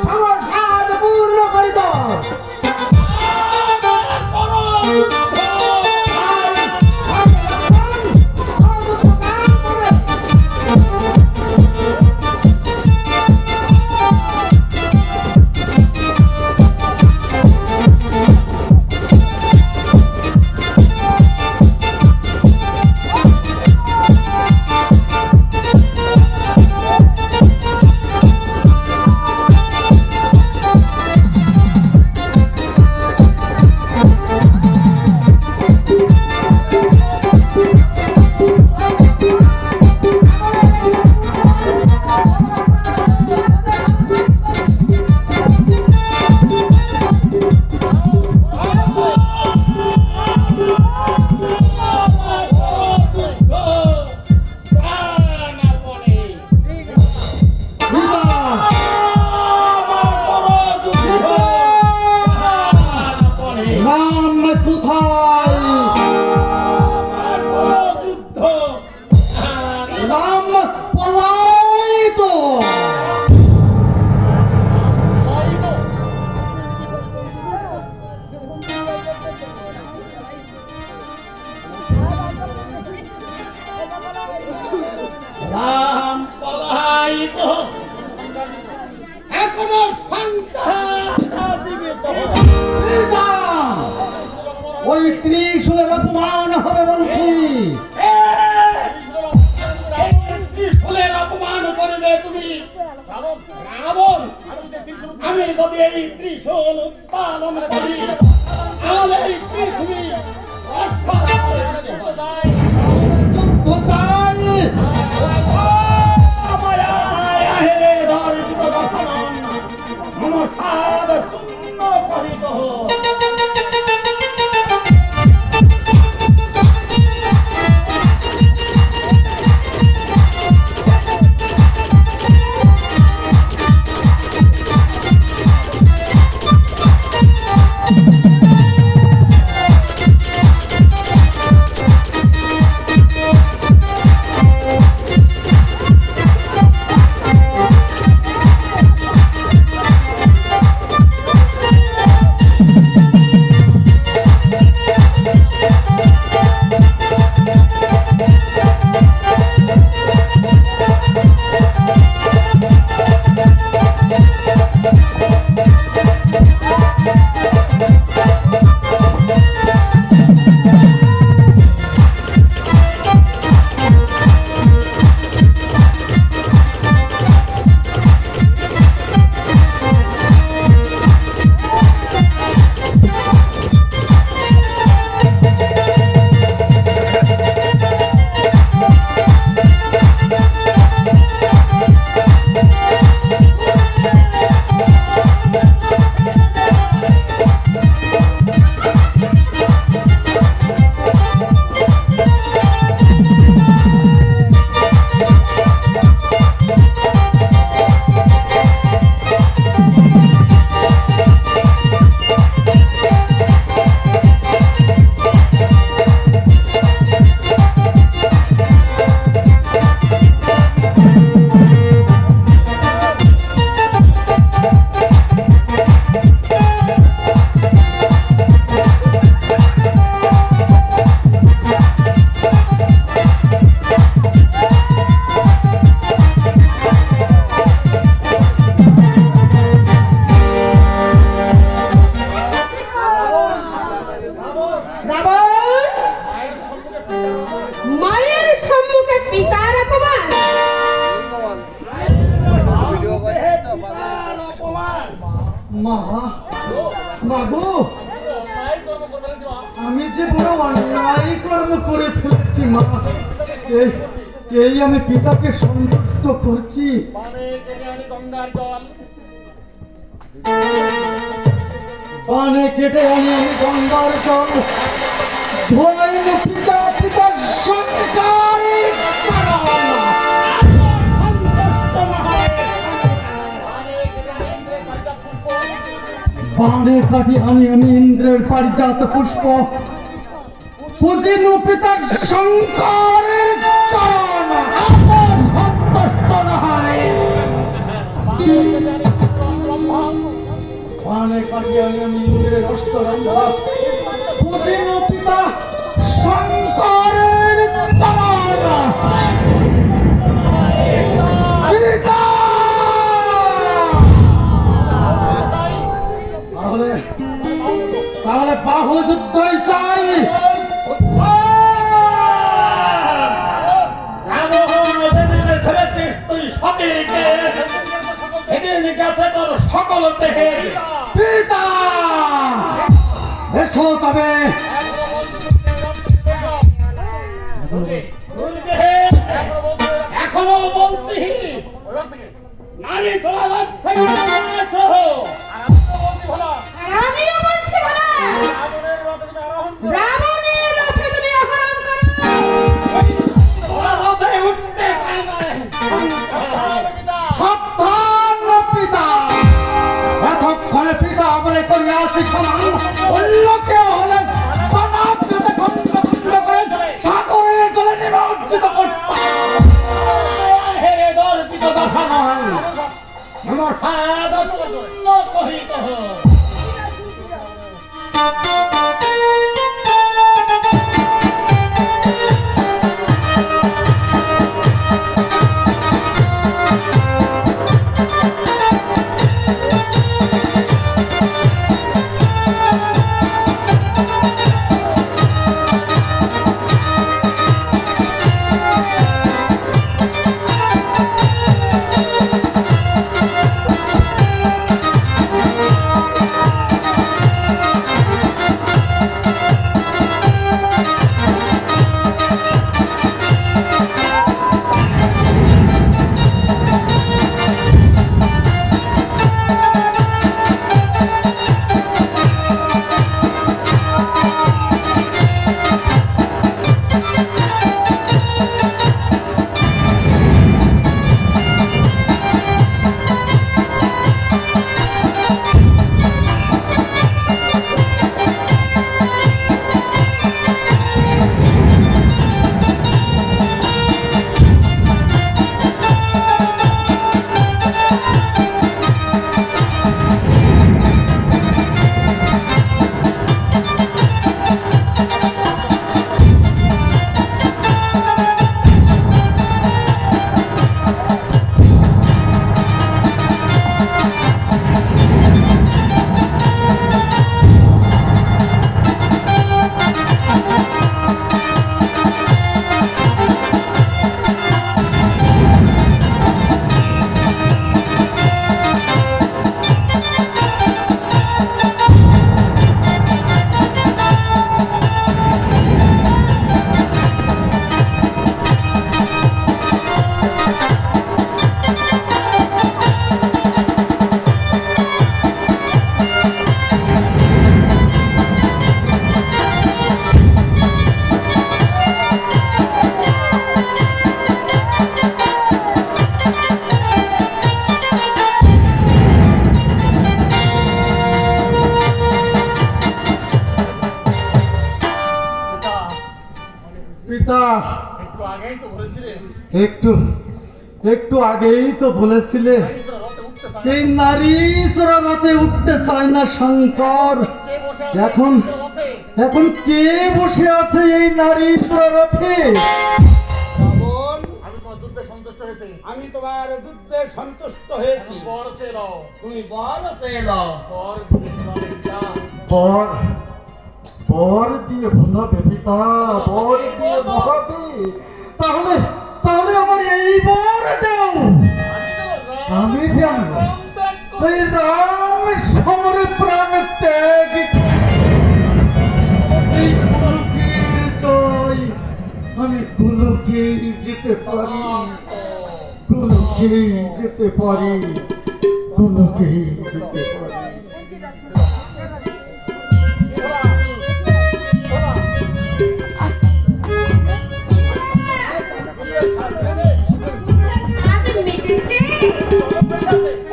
সমস্যাদ পূর্ণ করিত ওই ত্রিশূলের অপমান হবে বলছি। ত্রিশূলের অপমান করবে তুমি রাবণ। আমি যদি এই ত্রিশূল উত্পাদন করি তাহলে এই পৃথিবী যুদ্ধ চাই। নমস্কার চূর্ণ করিত আমি যে বড় অন্যায় কর্ম করে ফেলেছি মা। এই আমি পিতাকে সন্তুষ্ট করছি। বানে কেটে আনি আমি গঙ্গার জল ধোয়াইনি পিতা পিতার সংস্কারের বানে কাটি আনি আমি ইন্দ্রের পারিজাত পুষ্প পুজিনু পিতার শঙ্করের চরণ সন্তুষ্ট নয়। অনেক আগে আমি ইন্দ্রের অষ্টরঙ্গা পুজিল পিতা শঙ্করের তারা পিতা তাহলে বাহুল যুদ্ধই চাই। সকল দেখে পিতা এসো তবে এখনো বলছি নারী চলার থেকে আমিও বলছি ভাড়া রাবণের রথে তুমি আহরণ করো। রথে উঠতে চাই না। সাবধান পিতা, এতক্ষণে পিতা বলে করিয়াছি সমান অন্য কেউ হলেন খণ্ড খণ্ড করে সাগরের জলে নিমজ্জিত করতাম। হেরে দর্পিত দশা নয় নমস্কার কহিত একটু আগেই তো বলেছিলে এই নারী চোরা রথে উঠতে চায় না শঙ্কর। এখন কে বসে আছে এই নারী চোরা রথে? আমি তোমার যুদ্ধে সন্তুষ্ট হয়েছি। তুমি বর চেল বর দিয়ে ভুলাবে পিতা, বর দিয়ে ভুলাবে। তাহলে আমার এই বর দাও। আমি জানবো ওই রাম সমরে প্রাণ ত্যাগ এই কুলুকের জয় আমি কুলুকেই যেতে পারি, কুলুকেই যেতে পারি, কুলুকেই যেতে পারি।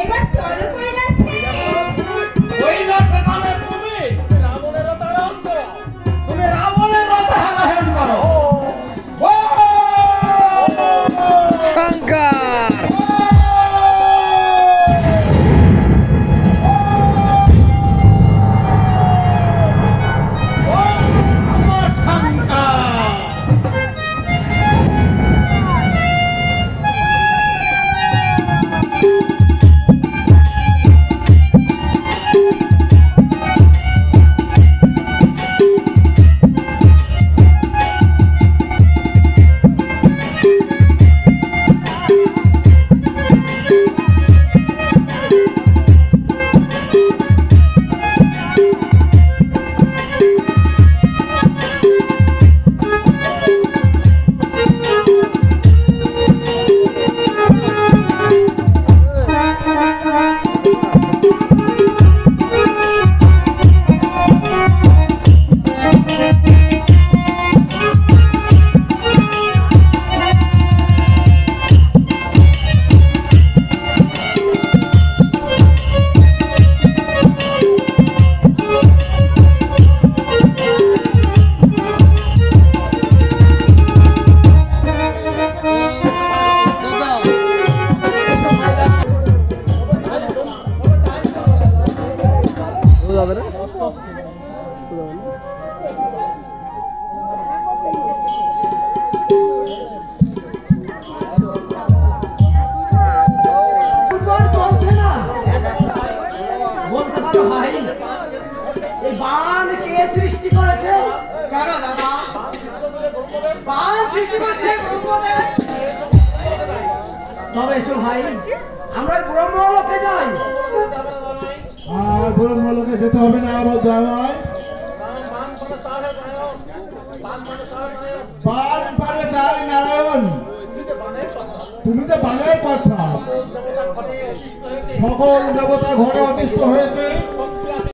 এবার চলো কৈলাসে। কৈলাসে নামে তুমি রাবণের রথ আরোহণ করো। শঙ্কর যাবে না চলছে না বলতে পারো ভাই এই বান কে সৃষ্টি করেছে? কেন দাদা বান সৃষ্টি করছে ব্রহ্মদেব। তবে এসো ভাই আমরা ব্রহ্মলোকে যাই। আর ব্রহ্মলোকে যেতে হবে না আমার জামাই। বান পারে যায় নারায়ণ, তুমি তো বানের কথা। সকল দেবতা ঘরে অতিষ্ঠ হয়েছে,